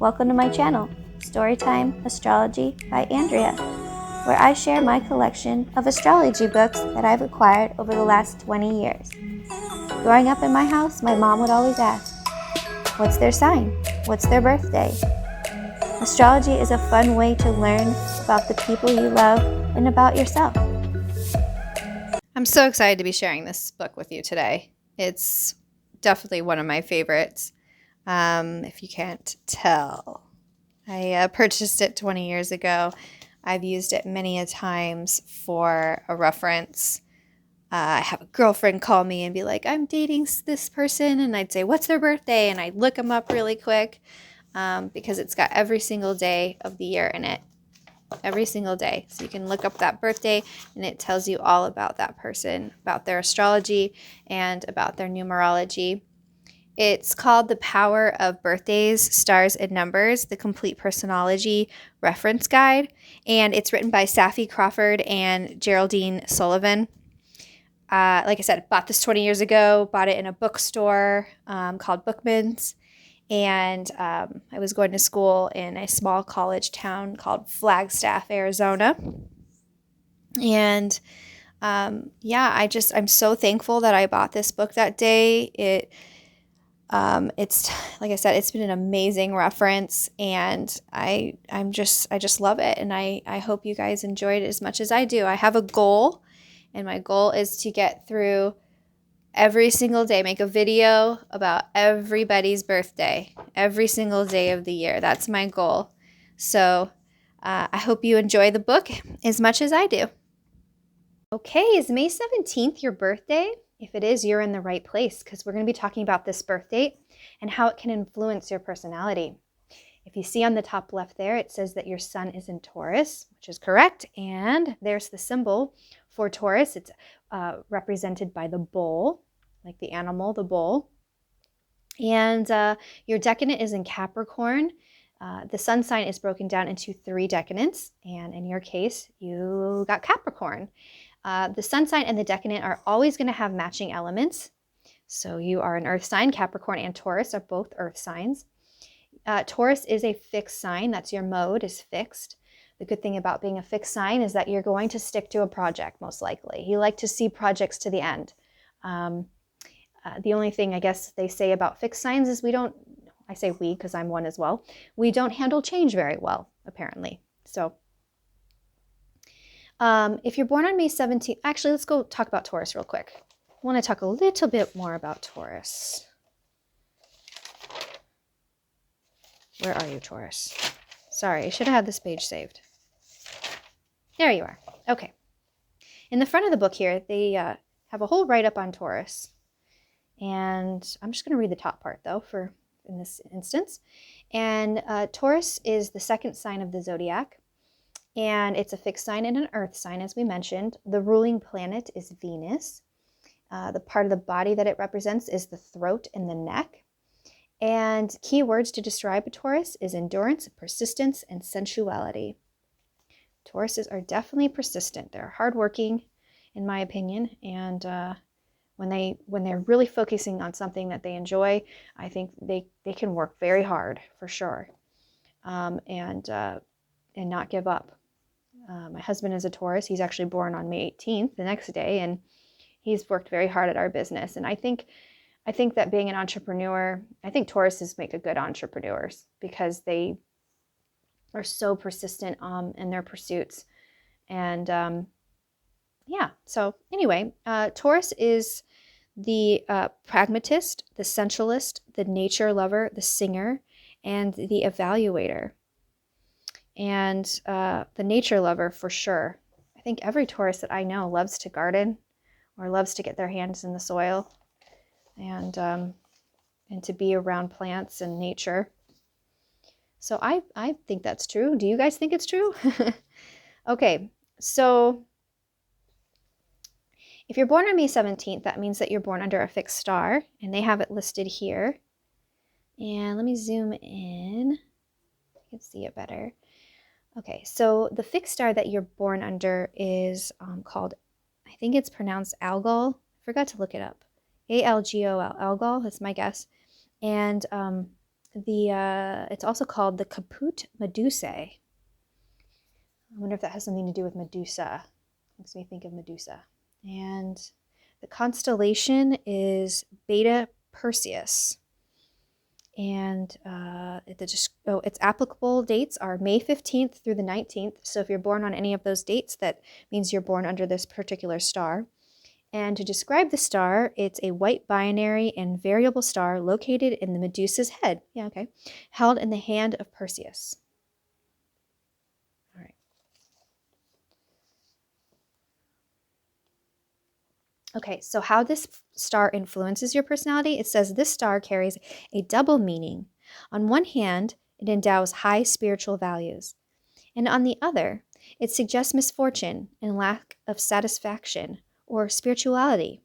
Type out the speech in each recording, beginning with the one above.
Welcome to my channel, Storytime Astrology by Andrea, where I share my collection of astrology books that I've acquired over the last 20 years. Growing up in my house, my mom would always ask, what's their sign? What's their birthday? Astrology is a fun way to learn about the people you love and about yourself. I'm so excited to be sharing this book with you today. It's definitely one of my favorites, if you can't tell. I purchased it 20 years ago. I've used it many a times for a reference. I have a girlfriend call me and be like, I'm dating this person, and I'd say, what's their birthday? And I'd look them up really quick because it's got every single day of the year in it. Every single day. So you can look up that birthday and it tells you all about that person, about their astrology and about their numerology. It's called The Power of Birthdays, Stars, and Numbers, the Complete Personology Reference Guide. And it's written by Safi Crawford and Geraldine Sullivan. Like I said, bought this 20 years ago, bought it in a bookstore called Bookman's. And I was going to school in a small college town called Flagstaff, Arizona. And I'm so thankful that I bought this book that day. It's like I said, it's been an amazing reference, and I just love it. And I hope you guys enjoyed it as much as I do. I have a goal, and my goal is to get through every single day, make a video about everybody's birthday, every single day of the year. That's my goal. So I hope you enjoy the book as much as I do. Okay, is May 17th your birthday? If it is, you're in the right place, because we're going to be talking about this birth date and how it can influence your personality. If you see on the top left there, it says that your sun is in Taurus, which is correct. And there's the symbol for Taurus. It's represented by the bull, like the animal, the bull. And your decadent is in Capricorn. The sun sign is broken down into 3 decadents. And in your case, you got Capricorn. The sun sign and the decadent are always going to have matching elements. So you are an earth sign. Capricorn and Taurus are both earth signs. Taurus is a fixed sign. That's your mode, is fixed. The good thing about being a fixed sign is that you're going to stick to a project, most likely. You like to see projects to the end. The only thing I guess they say about fixed signs is I say we because I'm one as well, we don't handle change very well, apparently. So if you're born on May 17th, actually, let's go talk about Taurus real quick. I want to talk a little bit more about Taurus. Where are you, Taurus? Sorry, I should have had this page saved. There you are. Okay. In the front of the book here, they have a whole write-up on Taurus. And I'm just going to read the top part, though, in this instance. And Taurus is the second sign of the zodiac. And it's a fixed sign and an earth sign, as we mentioned. The ruling planet is Venus. The part of the body that it represents is the throat and the neck. And key words to describe a Taurus is endurance, persistence, and sensuality. Tauruses are definitely persistent. They're hardworking, in my opinion. And when they're really focusing on something that they enjoy, I think they can work very hard, for sure, and not give up. My husband is a Taurus. He's actually born on May 18th, the next day, and he's worked very hard at our business. And I think that being an entrepreneur, I think Tauruses make a good entrepreneurs because they are so persistent in their pursuits. And so anyway, Taurus is the pragmatist, the sensualist, the nature lover, the singer, and the evaluator. And the nature lover, for sure. I think every Taurus that I know loves to garden or loves to get their hands in the soil and to be around plants and nature. So I think that's true. Do you guys think it's true? Okay, so if you're born on May 17th, that means that you're born under a fixed star, and they have it listed here. And let me zoom in. I can see it better. Okay, so the fixed star that you're born under is called, I think it's pronounced Algol. I forgot to look it up. Algol, Algol, that's my guess. And it's also called the Caput Medusae. I wonder if that has something to do with Medusa. Makes me think of Medusa. And the constellation is Beta Perseus. And its applicable dates are May 15th through the 19th. So if you're born on any of those dates, that means you're born under this particular star. And to describe the star, it's a white binary and variable star located in the Medusa's head. Yeah, okay. Held in the hand of Perseus. All right. Okay, so how this star influences your personality, it says this star carries a double meaning. On one hand, it endows high spiritual values, and on the other, it suggests misfortune and lack of satisfaction or spirituality.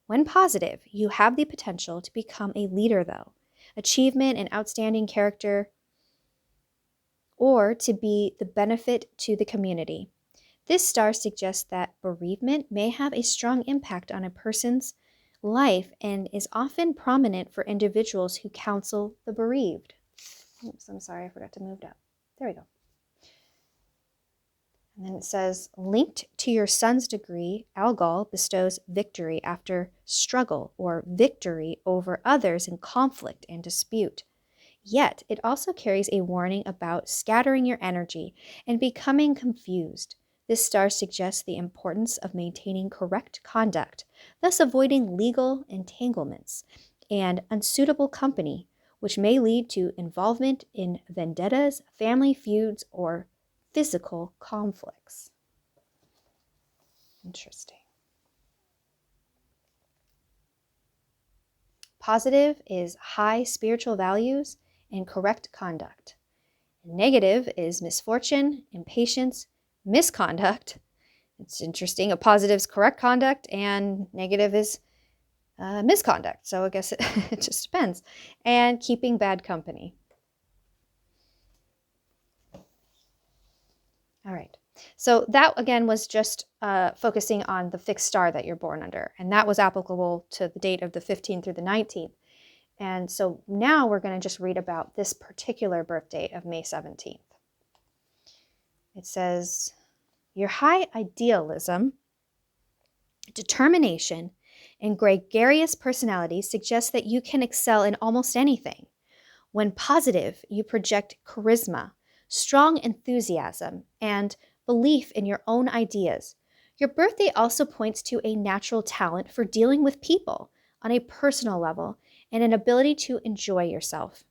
When positive, you have the potential to become a leader, though, achievement and outstanding character, or to be the benefit to the community. This star suggests that bereavement may have a strong impact on a person's life and is often prominent for individuals who counsel the bereaved. Oops, I'm sorry, I forgot to move up. There we go. And then it says, linked to your son's degree, Algol bestows victory after struggle or victory over others in conflict and dispute. Yet, it also carries a warning about scattering your energy and becoming confused. This star suggests the importance of maintaining correct conduct, thus avoiding legal entanglements and unsuitable company, which may lead to involvement in vendettas, family feuds, or physical conflicts. Interesting. Positive is high spiritual values and correct conduct. Negative is misfortune, impatience, misconduct. It's interesting. A positive is correct conduct and negative is misconduct. So I guess it just depends. And keeping bad company. All right. So that, again, was just focusing on the fixed star that you're born under. And that was applicable to the date of the 15th through the 19th. And so now we're going to just read about this particular birth date of May 17th. It says, your high idealism, determination, and gregarious personality suggest that you can excel in almost anything. When positive, you project charisma, strong enthusiasm, and belief in your own ideas. Your birthday also points to a natural talent for dealing with people on a personal level and an ability to enjoy yourself.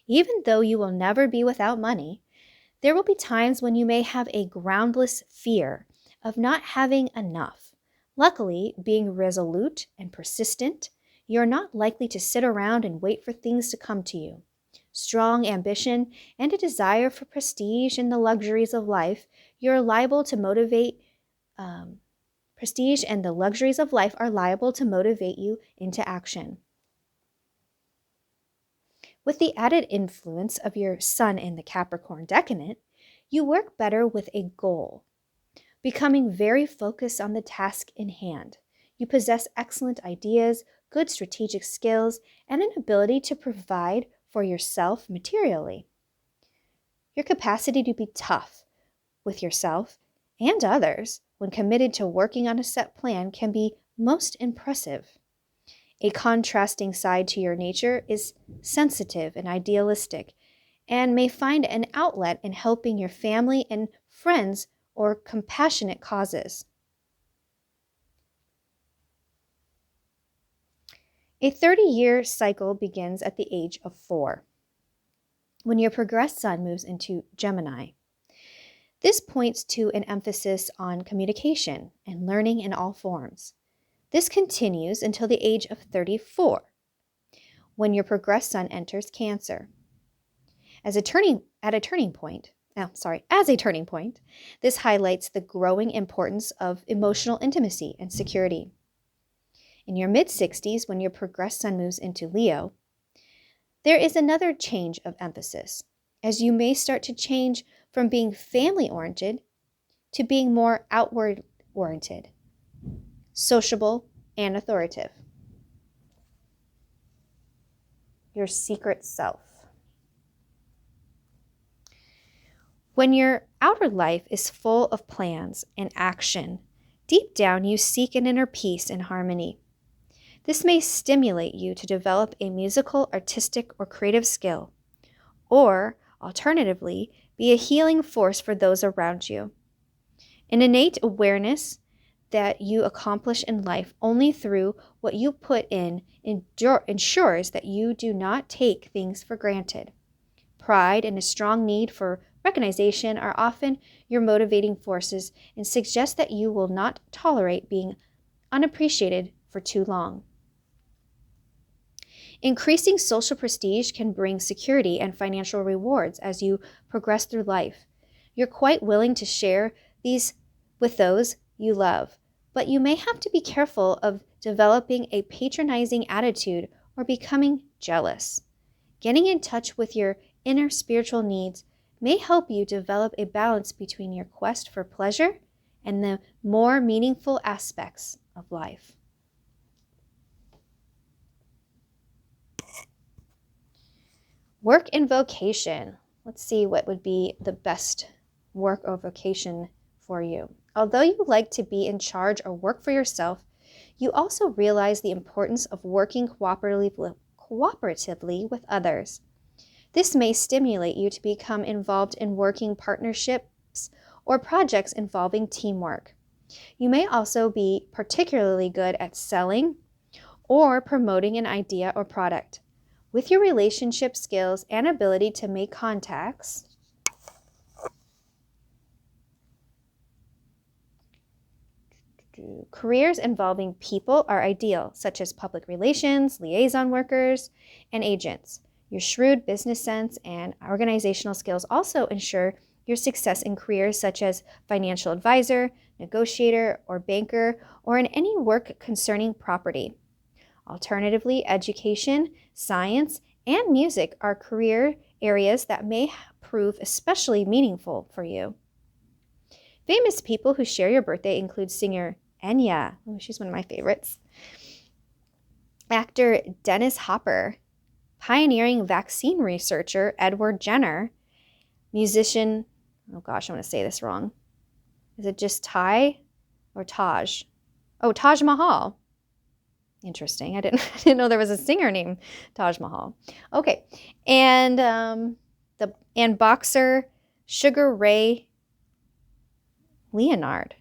Even though you will never be without money, there will be times when you may have a groundless fear of not having enough. Luckily, being resolute and persistent, you're not likely to sit around and wait for things to come to you. Strong ambition and a desire for prestige and the luxuries of life, you're liable to motivate. Prestige and the luxuries of life are liable to motivate you into action. With the added influence of your sun in the Capricorn decadent, you work better with a goal, becoming very focused on the task in hand. You possess excellent ideas, good strategic skills, and an ability to provide for yourself materially. Your capacity to be tough with yourself and others when committed to working on a set plan can be most impressive. A contrasting side to your nature is sensitive and idealistic, and may find an outlet in helping your family and friends or compassionate causes. A 30-year cycle begins at the age of 4, when your progressed sun moves into Gemini. This points to an emphasis on communication and learning in all forms. This continues until the age of 34, when your progressed sun enters Cancer. As a turning point, this highlights the growing importance of emotional intimacy and security. In your mid-60s, when your progressed sun moves into Leo, there is another change of emphasis, as you may start to change from being family-oriented to being more outward-oriented, sociable, and authoritative. Your secret self. When your outer life is full of plans and action, deep down you seek an inner peace and harmony. This may stimulate you to develop a musical, artistic, or creative skill, or, alternatively, be a healing force for those around you. An innate awareness that you accomplish in life only through what you put in ensures that you do not take things for granted. Pride and a strong need for recognition are often your motivating forces and suggest that you will not tolerate being unappreciated for too long. Increasing social prestige can bring security and financial rewards as you progress through life. You're quite willing to share these with those you love, but you may have to be careful of developing a patronizing attitude or becoming jealous. Getting in touch with your inner spiritual needs may help you develop a balance between your quest for pleasure and the more meaningful aspects of life. Work and vocation. Let's see what would be the best work or vocation for you. Although you like to be in charge or work for yourself, you also realize the importance of working cooperatively with others. This may stimulate you to become involved in working partnerships or projects involving teamwork. You may also be particularly good at selling or promoting an idea or product. With your relationship skills and ability to make contacts, careers involving people are ideal, such as public relations, liaison workers, and agents. Your shrewd business sense and organizational skills also ensure your success in careers such as financial advisor, negotiator, or banker, or in any work concerning property. Alternatively, education, science, and music are career areas that may prove especially meaningful for you. Famous people who share your birthday include singer Enya, she's one of my favorites, actor Dennis Hopper, pioneering vaccine researcher Edward Jenner, musician, I'm going to say this wrong. Is it just Ty or Taj? Oh, Taj Mahal. Interesting. I didn't know there was a singer named Taj Mahal. Okay. And boxer Sugar Ray Leonard.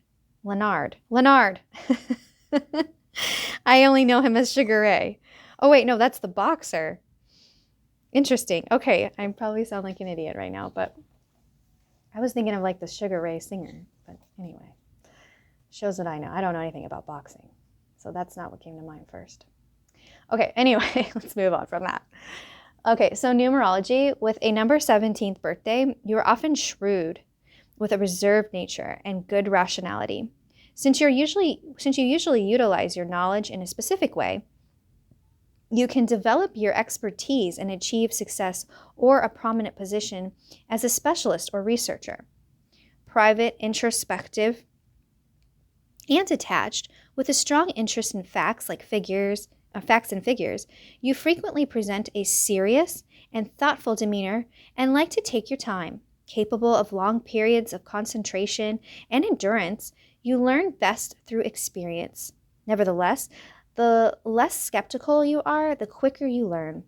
I only know him as Sugar Ray. Oh, wait, no, that's the boxer. Interesting. Okay, I probably sound like an idiot right now, but I was thinking of like the Sugar Ray singer. But anyway, shows that I know. I don't know anything about boxing, so that's not what came to mind first. Okay, anyway, let's move on from that. Okay, so numerology, with a number 17th birthday, you are often shrewd, with a reserved nature and good rationality. Since you usually utilize your knowledge in a specific way, you can develop your expertise and achieve success or a prominent position as a specialist or researcher. Private, introspective, and attached, with a strong interest in facts and figures, you frequently present a serious and thoughtful demeanor and like to take your time. Capable of long periods of concentration and endurance, you learn best through experience. Nevertheless, the less skeptical you are, the quicker you learn.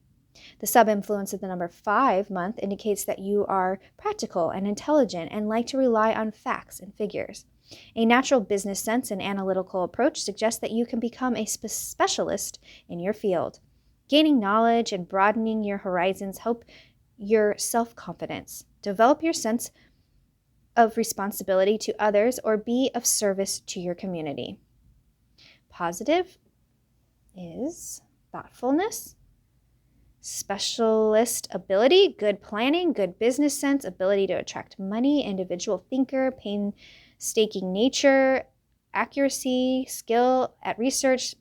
The sub-influence of the number 5 month indicates that you are practical and intelligent and like to rely on facts and figures. A natural business sense and analytical approach suggests that you can become a specialist in your field. Gaining knowledge and broadening your horizons help your self-confidence. Develop your sense of responsibility to others or be of service to your community. Positive is thoughtfulness, specialist ability, good planning, good business sense, ability to attract money, individual thinker, painstaking nature, accuracy, skill at research,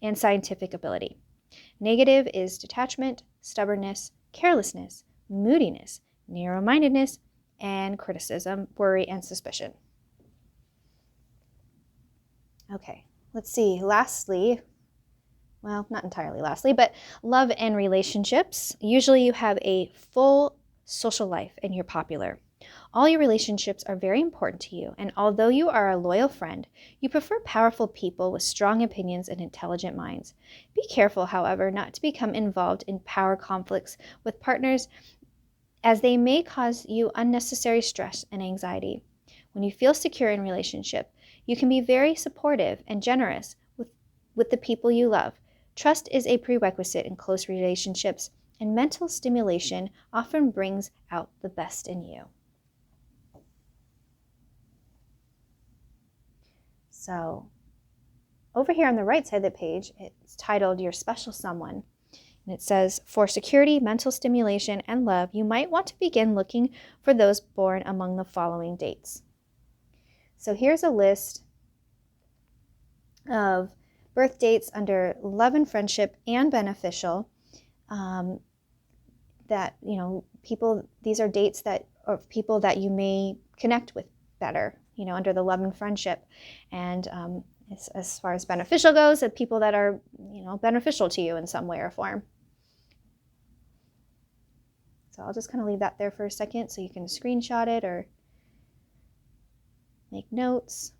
and scientific ability. Negative is detachment, stubbornness, carelessness, moodiness, narrow-mindedness, and criticism, worry, and suspicion. Okay, let's see. Lastly, well, not entirely lastly, but love and relationships. Usually you have a full social life and you're popular. All your relationships are very important to you, and although you are a loyal friend, you prefer powerful people with strong opinions and intelligent minds. Be careful, however, not to become involved in power conflicts with partners, as they may cause you unnecessary stress and anxiety. When you feel secure in relationship, you can be very supportive and generous with the people you love. Trust is a prerequisite in close relationships, and mental stimulation often brings out the best in you. So, over here on the right side of the page, it's titled Your Special Someone. And it says, for security, mental stimulation, and love, you might want to begin looking for those born among the following dates. So here's a list of birth dates under love and friendship and beneficial. That, these are dates of people that you may connect with better, under the love and friendship. And as far as beneficial goes, the people that are, beneficial to you in some way or form. So I'll just kind of leave that there for a second so you can screenshot it or make notes.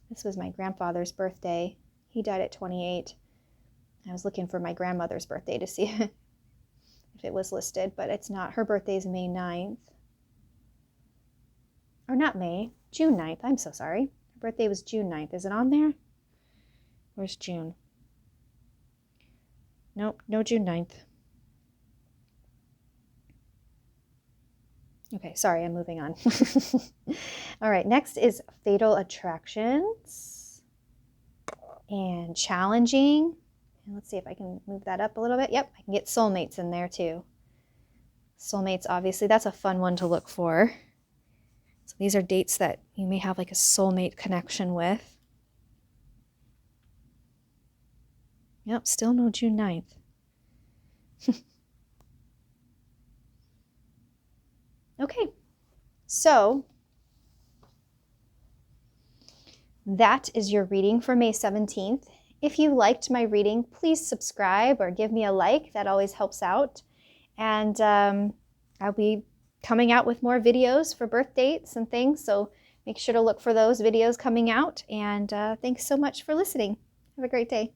This was my grandfather's birthday. He died at 28. I was looking for my grandmother's birthday to see if it was listed, but it's not. Her birthday is May 9th. Or not May, June 9th. I'm so sorry. Her birthday was June 9th. Is it on there? Where's June? Nope, no June 9th. Okay, sorry, I'm moving on. All right, next is fatal attractions and challenging. And let's see if I can move that up a little bit. Yep, I can get soulmates in there too. Soulmates, obviously, that's a fun one to look for. So these are dates that you may have like a soulmate connection with. Yep, still no June 9th. Okay, so that is your reading for May 17th. If you liked my reading, please subscribe or give me a like. That always helps out. And I'll be coming out with more videos for birth dates and things, so make sure to look for those videos coming out. And thanks so much for listening. Have a great day.